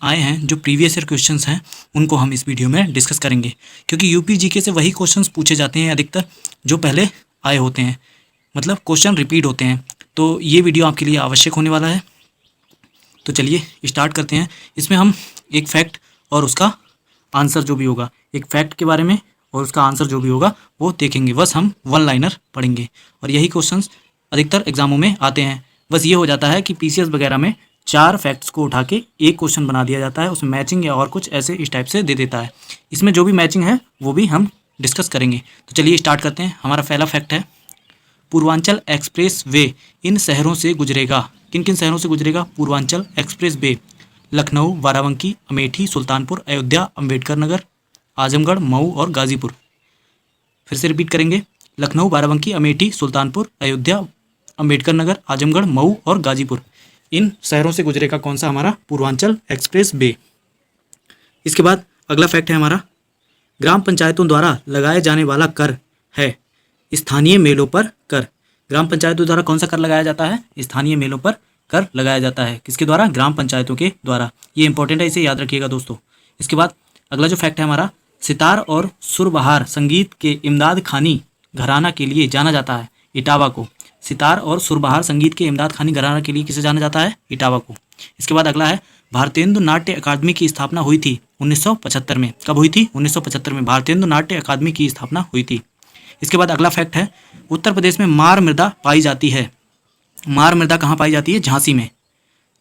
आए हैं, जो प्रीवियस ईयर क्वेश्चंस हैं, उनको हम इस वीडियो में डिस्कस करेंगे, क्योंकि यूपी जीके से वही क्वेश्चंस पूछे जाते हैं अधिकतर जो पहले आए होते हैं, मतलब क्वेश्चन रिपीट होते हैं। तो ये वीडियो आपके लिए आवश्यक होने वाला है। तो चलिए स्टार्ट करते हैं। इसमें हम एक फैक्ट और उसका आंसर जो भी होगा, एक फैक्ट के बारे में और उसका आंसर जो भी होगा वो देखेंगे। बस हम वन लाइनर पढ़ेंगे और यही क्वेश्चंस अधिकतर एग्जामों में आते हैं। बस ये हो जाता है कि पीसीएस वगैरह में 4 फैक्ट्स को उठा के एक क्वेश्चन बना दिया जाता है, उसमें मैचिंग या और कुछ ऐसे इस टाइप से दे देता है। इसमें जो भी मैचिंग है वो भी हम डिस्कस करेंगे। तो चलिए स्टार्ट करते हैं। हमारा पहला फैक्ट है, पूर्वांचल एक्सप्रेस वे इन शहरों से गुजरेगा। किन किन शहरों से गुजरेगा? पूर्वांचल एक्सप्रेस वे लखनऊ, बाराबंकी, अमेठी, सुल्तानपुर, अयोध्या, अंबेडकर नगर, आजमगढ़, मऊ और गाजीपुर। फिर से रिपीट करेंगे, लखनऊ, बाराबंकी, अमेठी, सुल्तानपुर, अयोध्या, अंबेडकर नगर, आजमगढ़, मऊ और गाजीपुर। इन शहरों से गुजरेगा कौन सा? हमारा पूर्वांचल एक्सप्रेस वे। इसके बाद अगला फैक्ट है हमारा, ग्राम पंचायतों द्वारा लगाए जाने वाला कर है स्थानीय मेलों पर कर। ग्राम पंचायतों द्वारा कौन सा कर लगाया जाता है? स्थानीय मेलों पर कर लगाया जाता है। किसके द्वारा? ग्राम पंचायतों के द्वारा। ये इंपॉर्टेंट है, इसे याद रखिएगा दोस्तों। इसके बाद अगला जो फैक्ट है हमारा, सितार और सुरबहार संगीत के इमदाद खानी घराना के लिए जाना जाता है इटावा को। सितार और सुरबहार संगीत के इमदाद खानी घराना के लिए किसे जाना जाता है? इटावा को। इसके बाद अगला है, भारतेंदु नाट्य अकादमी की स्थापना हुई थी 1975 में। कब हुई थी? 1975 में भारतेंदु नाट्य अकादमी की स्थापना हुई थी। इसके बाद अगला फैक्ट है, उत्तर प्रदेश में मार मृदा पाई जाती है। मार मृदा कहाँ पाई जाती है? झांसी में।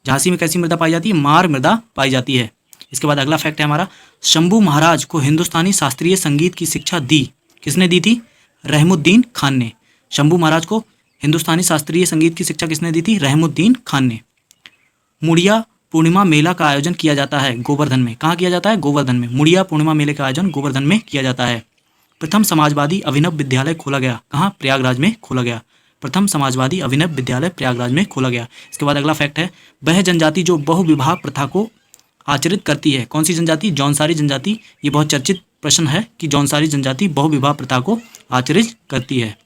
झांसी में कैसी मृदा पाई जाती है? मार मृदा पाई जाती है। इसके बाद अगला फैक्ट है हमारा, शंभू महाराज को हिंदुस्तानी शास्त्रीय संगीत की शिक्षा दी। किसने दी थी? रहमुद्दीन खान ने। शंभू महाराज को हिंदुस्तानी शास्त्रीय संगीत की शिक्षा किसने दी थी? रहमुद्दीन खान ने। मुड़िया पूर्णिमा मेला का आयोजन किया जाता है गोवर्धन में। कहाँ किया जाता है? गोवर्धन में। मुड़िया पूर्णिमा मेले का आयोजन गोवर्धन में किया जाता है। प्रथम समाजवादी अभिनव विद्यालय खोला गया। कहाँ? प्रयागराज में खोला गया। प्रथम समाजवादी अभिनव विद्यालय प्रयागराज में खोला गया। इसके बाद अगला फैक्ट है, वह जनजाति जो बहुविवाह प्रथा को आचरित करती है। कौन सी जनजाति? जौनसारी जनजाति। ये बहुत चर्चित प्रश्न है कि जौनसारी जनजाति बहुविवाह प्रथा को आचरित करती है।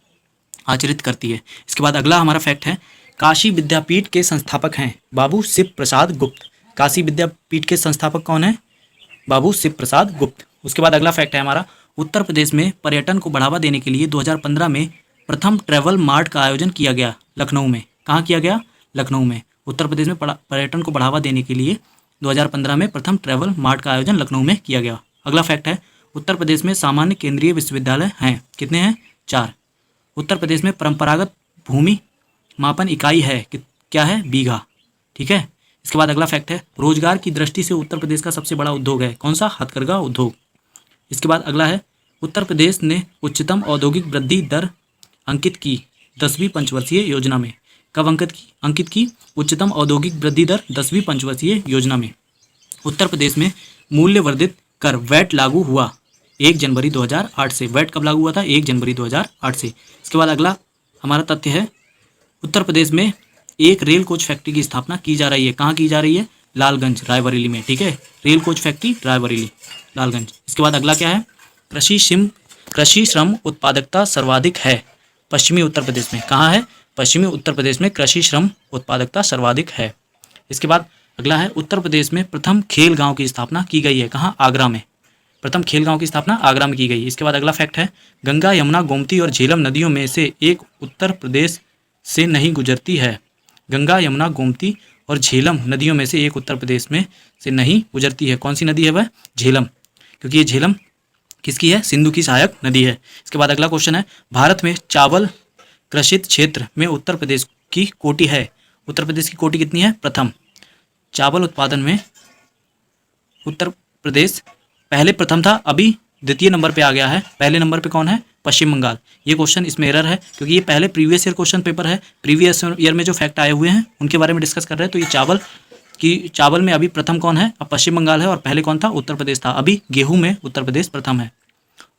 इसके बाद अगला हमारा फैक्ट है, काशी विद्यापीठ के संस्थापक हैं बाबू शिव प्रसाद गुप्त। काशी विद्यापीठ के संस्थापक कौन है? बाबू शिव प्रसाद गुप्त। उसके बाद अगला फैक्ट है हमारा, उत्तर प्रदेश में पर्यटन को बढ़ावा देने के लिए 2015 में प्रथम ट्रैवल मार्ट का आयोजन किया गया लखनऊ में। कहाँ किया गया? लखनऊ में। उत्तर प्रदेश में पर्यटन को बढ़ावा देने के लिए 2015 में प्रथम ट्रैवल मार्ट का आयोजन लखनऊ में किया गया। अगला फैक्ट है, उत्तर प्रदेश में सामान्य केंद्रीय विश्वविद्यालय हैं। कितने हैं? 4। उत्तर प्रदेश में परंपरागत भूमि मापन इकाई है, क्या है? बीघा। ठीक है। इसके बाद अगला फैक्ट है, रोजगार की दृष्टि से उत्तर प्रदेश का सबसे बड़ा उद्योग है। कौन सा? हथकरघा उद्योग। इसके बाद अगला है, उत्तर प्रदेश ने उच्चतम औद्योगिक वृद्धि दर अंकित की 10वीं पंचवर्षीय योजना में। कब अंकित की? उच्चतम औद्योगिक वृद्धि दर 10वीं पंचवर्षीय योजना में। उत्तर प्रदेश में मूल्य वर्धित कर वैट लागू हुआ 1 जनवरी 2008 से। वैट कब लागू हुआ था? 1 जनवरी 2008 से। इसके बाद अगला हमारा तथ्य है, उत्तर प्रदेश में एक रेल कोच फैक्ट्री की स्थापना की जा रही है। कहाँ की जा रही है? लालगंज, रायबरेली में। ठीक है, rail coach factory Raebareli, Lalganj. इसके बाद अगला क्या है, कृषि श्रम उत्पादकता सर्वाधिक है पश्चिमी उत्तर प्रदेश में। कहाँ है? पश्चिमी उत्तर प्रदेश में कृषि श्रम उत्पादकता सर्वाधिक है। इसके बाद अगला है, उत्तर प्रदेश में प्रथम खेल गांव की स्थापना की गई है। कहाँ? आगरा में। प्रथम खेल गांव की स्थापना आगरा में की गई। इसके बाद अगला फैक्ट है, गंगा, यमुना, गोमती और झेलम नदियों में से एक उत्तर प्रदेश से नहीं गुजरती है। गंगा, यमुना, गोमती और झेलम नदियों में से एक उत्तर प्रदेश में से नहीं गुजरती है। कौन सी नदी है वह? झेलम, क्योंकि ये झेलम किसकी है? सिंधु की सहायक नदी है। इसके बाद अगला क्वेश्चन है, भारत में चावल कृषित क्षेत्र में उत्तर प्रदेश की कोटि है। उत्तर प्रदेश की कोटि कितनी है? प्रथम। चावल उत्पादन में उत्तर प्रदेश पहले प्रथम था, अभी द्वितीय नंबर पे आ गया है। पहले नंबर पे कौन है? पश्चिम बंगाल। ये क्वेश्चन इसमें एरर है, क्योंकि ये पहले प्रीवियस ईयर क्वेश्चन पेपर है। प्रीवियस ईयर में जो फैक्ट आए हुए हैं उनके बारे में डिस्कस कर रहे हैं। तो ये चावल में अभी प्रथम कौन है? अब पश्चिम बंगाल है, और पहले कौन था? उत्तर प्रदेश था। अभी गेहूं में उत्तर प्रदेश प्रथम है।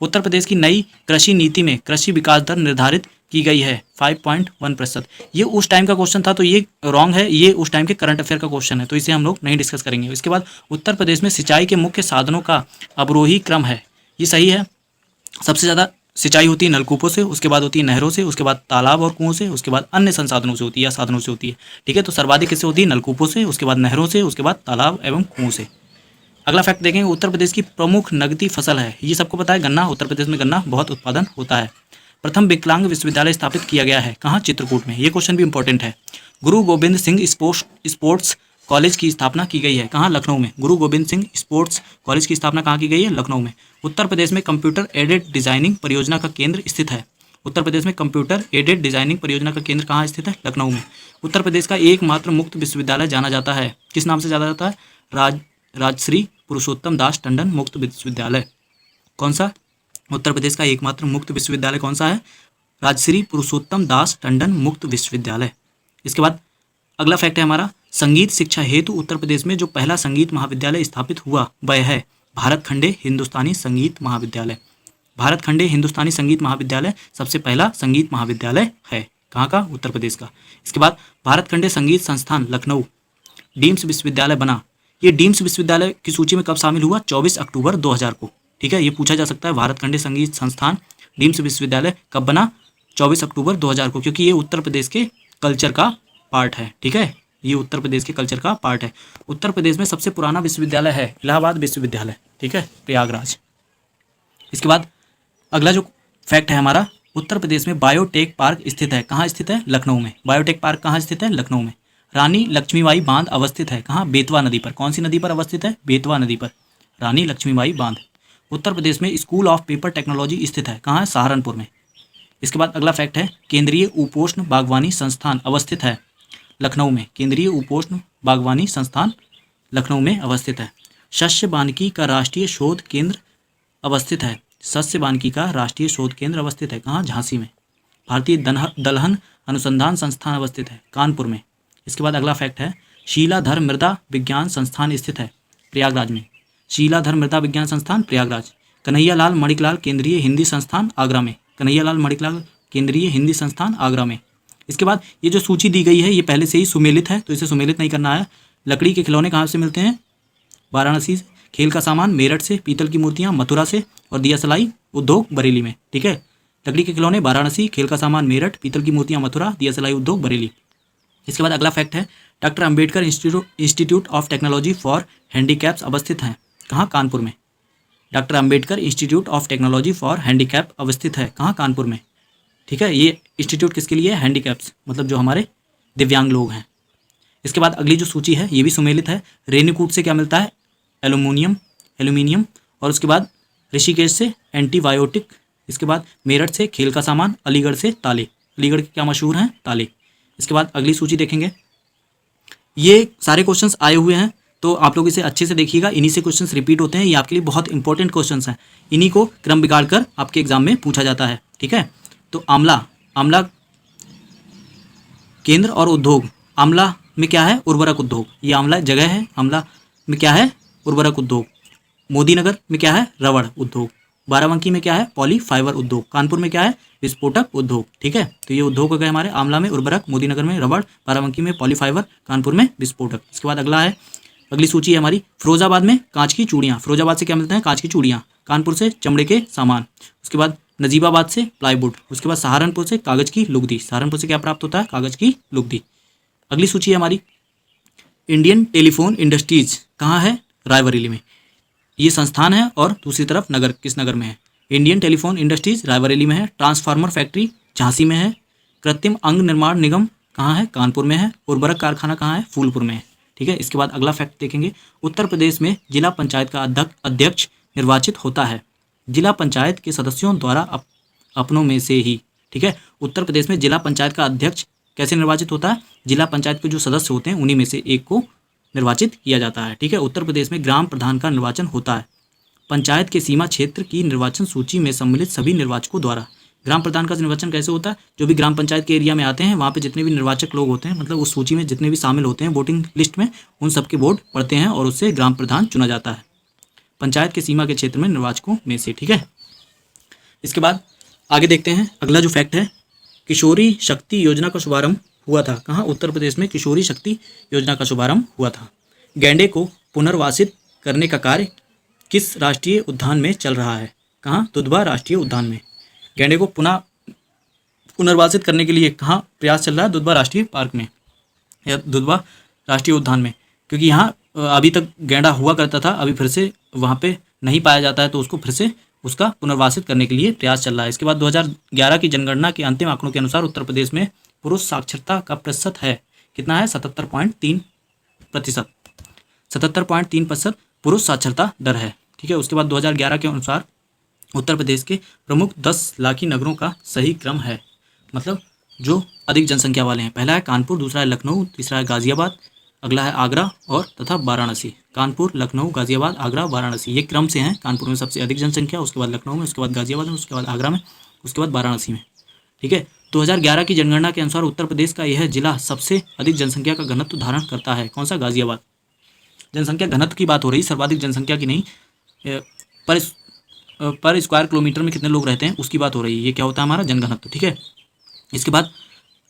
उत्तर प्रदेश की नई कृषि नीति में कृषि विकास दर निर्धारित की गई है 5.1%। ये उस टाइम का क्वेश्चन था, तो ये रॉन्ग है। ये उस टाइम के करंट अफेयर का क्वेश्चन है, तो इसे हम लोग नहीं डिस्कस करेंगे। इसके बाद उत्तर प्रदेश में सिंचाई के मुख्य साधनों का अवरोही क्रम है। ये सही है। सबसे ज़्यादा सिंचाई होती है नलकूपों से, उसके बाद होती है नहरों से, उसके बाद तालाब और कुओं से, उसके बाद अन्य संसाधनों से होती है या साधनों से होती है। ठीक है, तो सर्वाधिक किससे होती है? नलकूपों से, उसके बाद नहरों से, उसके बाद तालाब एवं कुओं से। अगला फैक्ट देखेंगे, उत्तर प्रदेश की प्रमुख नगदी फसल है। ये सबको पता है, गन्ना। उत्तर प्रदेश में गन्ना बहुत उत्पादन होता है। प्रथम विकलांग विश्वविद्यालय स्थापित किया गया है कहाँ? चित्रकूट में। ये क्वेश्चन भी इंपॉर्टेंट है। गुरु गोविंद सिंह स्पोर्ट्स कॉलेज की स्थापना की गई है कहाँ? लखनऊ में। गुरु गोविंद सिंह स्पोर्ट्स कॉलेज की स्थापना कहाँ की गई है? लखनऊ में। उत्तर प्रदेश में कंप्यूटर एडेड डिजाइनिंग परियोजना का केंद्र स्थित है। उत्तर प्रदेश में कंप्यूटर एडेड डिजाइनिंग परियोजना का केंद्र कहाँ स्थित है? लखनऊ में। उत्तर प्रदेश का एकमात्र मुक्त विश्वविद्यालय जाना जाता है, किस नाम से जाना जाता है? राजश्री पुरुषोत्तम दास टंडन मुक्त विश्वविद्यालय। कौन सा? उत्तर प्रदेश का एकमात्र मुक्त विश्वविद्यालय कौन सा है? राजश्री पुरुषोत्तम दास टंडन मुक्त विश्वविद्यालय। इसके बाद अगला फैक्ट है हमारा, संगीत शिक्षा हेतु उत्तर प्रदेश में जो पहला संगीत महाविद्यालय स्थापित हुआ वह है भारत खंडे हिंदुस्तानी संगीत महाविद्यालय। भारत खंडे हिंदुस्तानी संगीत महाविद्यालय सबसे पहला संगीत महाविद्यालय है। कहाँ का? उत्तर प्रदेश का। इसके बाद भारत खंडे संगीत संस्थान लखनऊ डीम्स विश्वविद्यालय बना। ये डीम्स विश्वविद्यालय की सूची में कब शामिल हुआ? 24 अक्टूबर 2000 को। ठीक है, ये पूछा जा सकता है, भारत खंडे संगीत संस्थान डीम्स विश्वविद्यालय कब बना? 24 अक्टूबर 2000 को, क्योंकि ये उत्तर प्रदेश के कल्चर का पार्ट है। ठीक है, ये उत्तर प्रदेश के कल्चर का पार्ट है। उत्तर प्रदेश में सबसे पुराना विश्वविद्यालय है इलाहाबाद विश्वविद्यालय। ठीक है, प्रयागराज। इसके बाद अगला जो फैक्ट है हमारा, उत्तर प्रदेश में बायोटेक पार्क स्थित है कहाँ स्थित है? लखनऊ में। बायोटेक पार्क कहाँ स्थित है? लखनऊ में। रानी लक्ष्मीबाई बांध अवस्थित है कहाँ? बेतवा नदी पर। कौन सी नदी पर अवस्थित है? बेतवा नदी पर रानी लक्ष्मीबाई बांध। उत्तर प्रदेश में स्कूल ऑफ पेपर टेक्नोलॉजी स्थित है कहाँ है? सहारनपुर में। इसके बाद अगला फैक्ट है, केंद्रीय उपोष्ण बागवानी संस्थान अवस्थित है लखनऊ में। केंद्रीय उपोष्ण बागवानी संस्थान लखनऊ में अवस्थित है। शस्य वानिकी का राष्ट्रीय शोध केंद्र अवस्थित है। शस्य वानिकी का राष्ट्रीय शोध केंद्र अवस्थित है कहाँ? झांसी में। भारतीय दलहन अनुसंधान संस्थान अवस्थित है कानपुर में। इसके बाद अगला फैक्ट है, शीलाधर मृदा विज्ञान संस्थान स्थित है प्रयागराज में। शीलाधर मृदा विज्ञान संस्थान प्रयागराज। कन्हैयालाल मणिकलाल केंद्रीय हिंदी संस्थान आगरा में। कन्हैयालाल मणिकलाल केंद्रीय हिंदी संस्थान आगरा में। इसके बाद ये जो सूची दी गई है ये पहले से ही सुमेलित है, तो इसे सुमेलित नहीं करना है। लकड़ी के खिलौने कहाँ से मिलते हैं? वाराणसी से। खेल का सामान मेरठ से। पीतल की मूर्तियाँ मथुरा से। और दिया सलाई उद्योग बरेली में। ठीक है, लकड़ी के खिलौने वाराणसी, खेल का सामान मेरठ, पीतल की मूर्तियाँ मथुरा, दिया सलाई उद्योग बरेली। इसके बाद अगला फैक्ट है, doctor Ambedkar institute of technology for handicaps अवस्थित हैं कहाँ? कानपुर में। Doctor Ambedkar institute of technology for handicap अवस्थित है कहाँ? कानपुर में। ठीक है, ये इंस्टीट्यूट किसके लिए है? हैंडीकैप्स, मतलब जो हमारे दिव्यांग लोग हैं। इसके बाद अगली जो सूची है ये भी सुमेलित है। रेणुकूट से क्या मिलता है? एल्यूमिनियम। और उसके बाद ऋषिकेश से एंटीबायोटिक। इसके बाद मेरठ से खेल का सामान। अलीगढ़ से ताले। अलीगढ़ के क्या मशहूर हैं? ताले। इसके बाद अगली सूची देखेंगे, ये सारे क्वेश्चंस आए हुए हैं तो आप लोग इसे अच्छे से देखिएगा। इन्हीं से क्वेश्चंस रिपीट होते हैं, ये आपके लिए बहुत इंपॉर्टेंट क्वेश्चंस हैं। इन्हीं को क्रम बिगाड़ कर आपके एग्जाम में पूछा जाता है। ठीक है, तो आंवला केंद्र और उद्योग। आंवला में क्या है? उर्वरक उद्योग। ये आंवला जगह है, आंवला में क्या है? उर्वरक उद्योग। मोदीनगर में क्या है? रबड़ उद्योग। बाराबंकी में क्या है? पॉली फाइबर उद्योग। कानपुर में क्या है? विस्फोटक उद्योग। ठीक है, तो ये उद्योग हो गए हमारे। आंवला में उर्वरक, मोदीनगर में रबड़, बाराबंकी में पॉली फाइबर, कानपुर में विस्फोटक। इसके बाद अगला है, अगली सूची है हमारी, फिरोजाबाद में कांच की चूड़ियाँ। फिरोजाबाद से क्या मिलते हैं? कांच की चूड़ियाँ। कानपुर से चमड़े के सामान। उसके बाद नजीबाबाद से प्लाईवुड। उसके बाद सहारनपुर से कागज़ की लुगदी। सहारनपुर से क्या प्राप्त होता है? कागज़ की लुगदी। अगली सूची है हमारी, इंडियन टेलीफोन इंडस्ट्रीज कहाँ है? रायबरेली में। ये संस्थान है और दूसरी तरफ नगर, किस नगर में है? इंडियन टेलीफोन इंडस्ट्रीज रायबरेली में है। ट्रांसफार्मर फैक्ट्री झांसी में है। कृत्रिम अंग निर्माण निगम कहाँ है? कानपुर में है। उर्वरक कारखाना कहाँ है? फूलपुर में है। ठीक है, इसके बाद अगला फैक्ट देखेंगे, उत्तर प्रदेश में जिला पंचायत का अध्यक्ष निर्वाचित होता है जिला पंचायत के सदस्यों द्वारा अपनों में से ही। ठीक है, उत्तर प्रदेश में जिला पंचायत का अध्यक्ष कैसे निर्वाचित होता है? जिला पंचायत के जो सदस्य होते हैं उन्हीं में से एक को निर्वाचित किया जाता है। ठीक है, उत्तर प्रदेश में ग्राम प्रधान का निर्वाचन होता है पंचायत के सीमा क्षेत्र की निर्वाचन सूची में सम्मिलित सभी निर्वाचकों द्वारा। ग्राम प्रधान का निर्वाचन कैसे होता है? जो भी ग्राम पंचायत के एरिया में आते हैं वहाँ पे जितने भी निर्वाचक लोग होते हैं, मतलब उस सूची में जितने भी शामिल होते हैं वोटिंग लिस्ट में, उन सबके वोट पड़ते हैं और उससे ग्राम प्रधान चुना जाता है पंचायत के सीमा के क्षेत्र में निर्वाचकों में से। ठीक है, इसके बाद आगे देखते हैं अगला जो फैक्ट है, किशोरी शक्ति योजना का शुभारंभ हुआ था कहाँ? उत्तर प्रदेश में किशोरी शक्ति योजना का शुभारंभ हुआ था। गैंडे को पुनर्वासित करने का कार्य किस राष्ट्रीय उद्यान में चल रहा है? कहाँ? दुधवा राष्ट्रीय उद्यान में। गैंडे को पुनर्वासित करने के लिए कहाँ प्रयास चल रहा है? दुधवा राष्ट्रीय पार्क में या दुधवा राष्ट्रीय उद्यान में, क्योंकि यहाँ अभी तक गैंडा हुआ करता था, अभी फिर से वहाँ पे नहीं पाया जाता है, तो उसको फिर से उसका पुनर्वासित करने के लिए प्रयास चल रहा है। इसके बाद 2011 की जनगणना के अंतिम आंकड़ों के अनुसार उत्तर प्रदेश में पुरुष साक्षरता का प्रतिशत है कितना है? 77.3%। 77.3% पुरुष साक्षरता दर है। ठीक है। उसके बाद 2011 के अनुसार उत्तर प्रदेश के प्रमुख 10 लाखी नगरों का सही क्रम है, मतलब जो अधिक जनसंख्या वाले हैं। पहला है कानपुर, दूसरा है लखनऊ, तीसरा है गाजियाबाद, अगला है आगरा और तथा वाराणसी। कानपुर, लखनऊ, गाजियाबाद, आगरा, वाराणसी, ये क्रम से हैं। कानपुर में सबसे अधिक जनसंख्या, उसके बाद लखनऊ में, उसके बाद गाजियाबाद में, उसके बाद आगरा में, उसके बाद वाराणसी में। ठीक है। 2011 की जनगणना के अनुसार उत्तर प्रदेश का यह जिला सबसे अधिक जनसंख्या का घनत्व धारण करता है। कौन सा? गाजियाबाद। जनसंख्या घनत्व की बात हो रही, सर्वाधिक जनसंख्या की नहीं। पर स्क्वायर किलोमीटर में कितने लोग रहते हैं उसकी बात हो रही है। ये क्या होता है? हमारा जनघनत्व। ठीक है। इसके बाद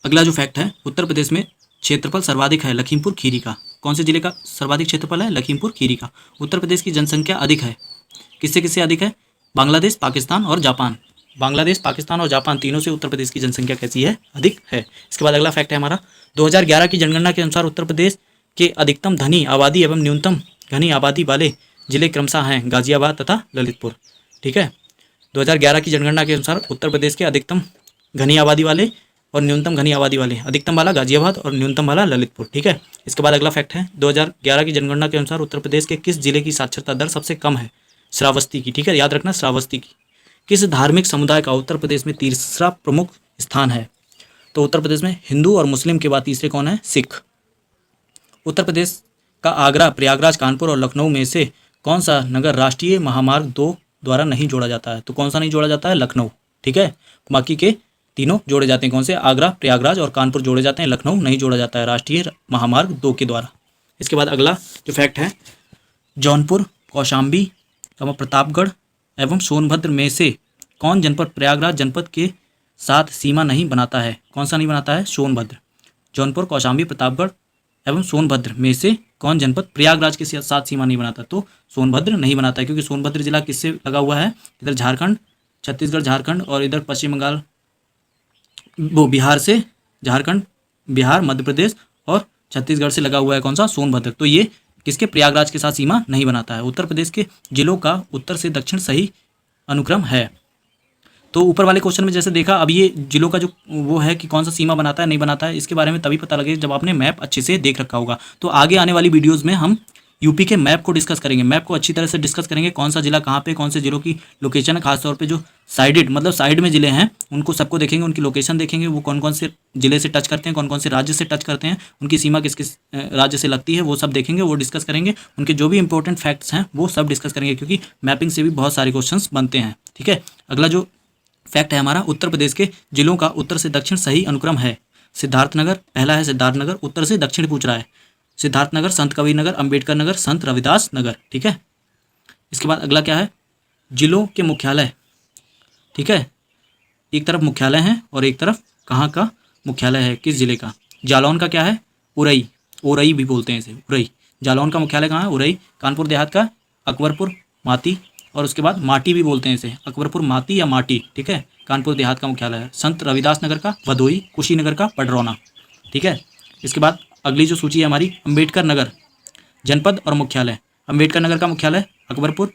अगला जो फैक्ट है, उत्तर प्रदेश में क्षेत्रफल सर्वाधिक है लखीमपुर खीरी का। कौन से जिले का सर्वाधिक क्षेत्रफल है? लखीमपुर खीरी का। उत्तर प्रदेश की जनसंख्या अधिक है, किससे किससे अधिक है? बांग्लादेश, पाकिस्तान और जापान। बांग्लादेश, पाकिस्तान और जापान तीनों से उत्तर प्रदेश की जनसंख्या कैसी है? अधिक है। इसके बाद अगला फैक्ट है हमारा, 2011 की जनगणना के अनुसार उत्तर प्रदेश के अधिकतम धनी आबादी एवं न्यूनतम घनी आबादी वाले जिले क्रमशः हैं गाजियाबाद तथा ललितपुर। ठीक है। 2011 की जनगणना के अनुसार उत्तर प्रदेश के अधिकतम घनी आबादी वाले और न्यूनतम घनी आबादी वाले, अधिकतम वाला गाजियाबाद और न्यूनतम वाला ललितपुर। ठीक है। इसके बाद अगला फैक्ट है, 2011 की जनगणना के अनुसार उत्तर प्रदेश के किस जिले की साक्षरता दर सबसे कम है? श्रावस्ती की। ठीक है, याद रखना, श्रावस्ती की। किस धार्मिक समुदाय का उत्तर प्रदेश में तीसरा प्रमुख स्थान है? तो उत्तर प्रदेश में हिंदू और मुस्लिम के बाद तीसरे कौन है? सिख। उत्तर प्रदेश का आगरा, प्रयागराज, कानपुर और लखनऊ में से कौन सा नगर राष्ट्रीय महामार्ग 2 द्वारा नहीं जोड़ा जाता है? तो कौन सा नहीं जोड़ा जाता है? लखनऊ। ठीक है। बाकी के तीनों जोड़े जाते हैं। कौन से? आगरा, प्रयागराज और कानपुर जोड़े जाते हैं, लखनऊ नहीं जोड़ा जाता है राष्ट्रीय महामार्ग 2 के द्वारा। इसके बाद अगला जो फैक्ट है, जौनपुर, कौशाम्बी, प्रतापगढ़ एवं सोनभद्र में से कौन जनपद प्रयागराज जनपद के साथ सीमा नहीं बनाता है? कौन सा नहीं बनाता है? सोनभद्र। जौनपुर, कौशाम्बी, प्रतापगढ़ एवं सोनभद्र में से कौन जनपद प्रयागराज के साथ सीमा नहीं बनाता? तो सोनभद्र नहीं बनाता है, क्योंकि सोनभद्र जिला किससे लगा हुआ है? इधर झारखंड, छत्तीसगढ़, झारखंड और इधर पश्चिम बंगाल, वो बिहार से, झारखंड, बिहार, मध्य प्रदेश और छत्तीसगढ़ से लगा हुआ है। कौन सा? सोनभद्र। तो ये किसके? प्रयागराज के साथ सीमा नहीं बनाता है। उत्तर प्रदेश के जिलों का उत्तर से दक्षिण सही अनुक्रम है। तो ऊपर वाले क्वेश्चन में जैसे देखा, अब ये जिलों का जो वो है कि कौन सा सीमा बनाता है नहीं बनाता है, इसके बारे में तभी पता लगे जब आपने मैप अच्छे से देख रखा होगा। तो आगे आने वाली वीडियोस में हम यूपी के मैप को डिस्कस करेंगे, मैप को अच्छी तरह से डिस्कस करेंगे, कौन सा जिला कहाँ पे, कौन से जिलों की लोकेशन है, खासतौर पे जो साइडेड मतलब साइड में जिले हैं उनको सबको देखेंगे, उनकी लोकेशन देखेंगे, वो कौन कौन से जिले से टच करते हैं, कौन कौन से राज्य से टच करते हैं, उनकी सीमा किस किस राज्य से लगती है, वो सब देखेंगे, वो डिस्कस करेंगे। उनके जो भी इंपॉर्टेंट फैक्ट्स हैं वो सब डिस्कस करेंगे, क्योंकि मैपिंग से भी बहुत सारे क्वेश्चन बनते हैं। ठीक है। अगला जो फैक्ट है हमारा, उत्तर प्रदेश के जिलों का उत्तर से दक्षिण सही अनुक्रम है। सिद्धार्थनगर, पहला है सिद्धार्थनगर, उत्तर से दक्षिण पूछ रहा है। सिद्धार्थनगर, संत कबीर नगर, अंबेडकर नगर, संत रविदास नगर। ठीक है। इसके बाद अगला क्या है? जिलों के मुख्यालय। ठीक है। एक तरफ मुख्यालय है और एक तरफ कहाँ का मुख्यालय है, किस जिले का? जालौन का क्या है? उरई, ओरई भी बोलते हैं इसे, उरई। जालौन का मुख्यालय कहाँ है? उरई। कानपुर देहात का अकबरपुर माती, और उसके बाद माटी भी बोलते हैं इसे, अकबरपुर माती या माटी। ठीक है। कानपुर देहात का मुख्यालय है। संत रविदास नगर का भदोई, कुशीनगर का पडरौना। ठीक है। इसके बाद अगली जो सूची है हमारी, अंबेडकर नगर जनपद और मुख्यालय। अंबेडकर नगर का मुख्यालय अकबरपुर,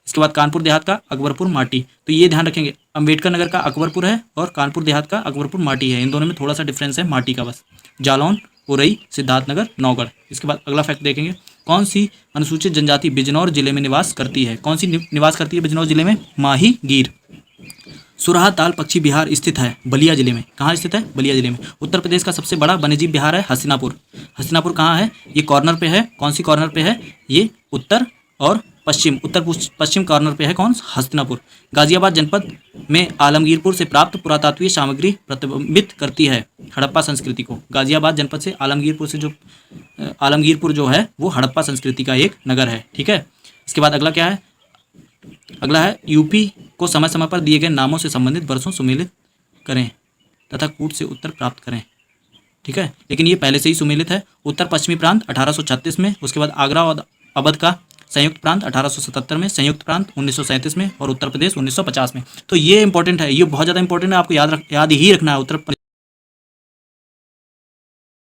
इसके बाद कानपुर देहात का अकबरपुर माटी। तो ये ध्यान रखेंगे, अंबेडकर नगर का अकबरपुर है और कानपुर देहात का अकबरपुर माटी है, इन दोनों में थोड़ा सा डिफरेंस है माटी का बस। जालौन, उरई, सिद्धार्थनगर, नौगढ़। इसके बाद अगला फैक्ट देखेंगे, कौन सी अनुसूचित जनजाति बिजनौर जिले में निवास करती है? कौन सी निवास करती है बिजनौर जिले में? माही गिर। सुरहा ताल पक्षी विहार स्थित है बलिया जिले में। कहाँ स्थित है? बलिया जिले में। उत्तर प्रदेश का सबसे बड़ा वन्यजीव विहार है हस्तिनापुर। हस्तिनापुर कहाँ है? ये कॉर्नर पे है। कौन सी कॉर्नर पे है? ये उत्तर और पश्चिम, उत्तर पश्चिम कॉर्नर पे है। कौन? हस्तिनापुर। गाजियाबाद जनपद में आलमगीरपुर से प्राप्त पुरातात्वीय सामग्री प्रतिबिंबित करती है हड़प्पा संस्कृति को। गाजियाबाद जनपद से आलमगीरपुर जो है वो हड़प्पा संस्कृति का एक नगर है। ठीक है। इसके बाद अगला क्या है? अगला है, यूपी को समय समय पर दिए गए नामों से संबंधित वर्षों सुमेलित करें तथा कूट से उत्तर प्राप्त करें। ठीक है। लेकिन ये पहले से ही सुमेलित है। उत्तर पश्चिमी प्रांत 1836 में, उसके बाद आगरा और अवध का संयुक्त प्रांत 1877 में, संयुक्त प्रांत 1937 में और उत्तर प्रदेश 1950 में। तो ये इंपॉर्टेंट है, ये बहुत ज़्यादा इंपॉर्टेंट है, आपको याद ही रखना है। उत्तर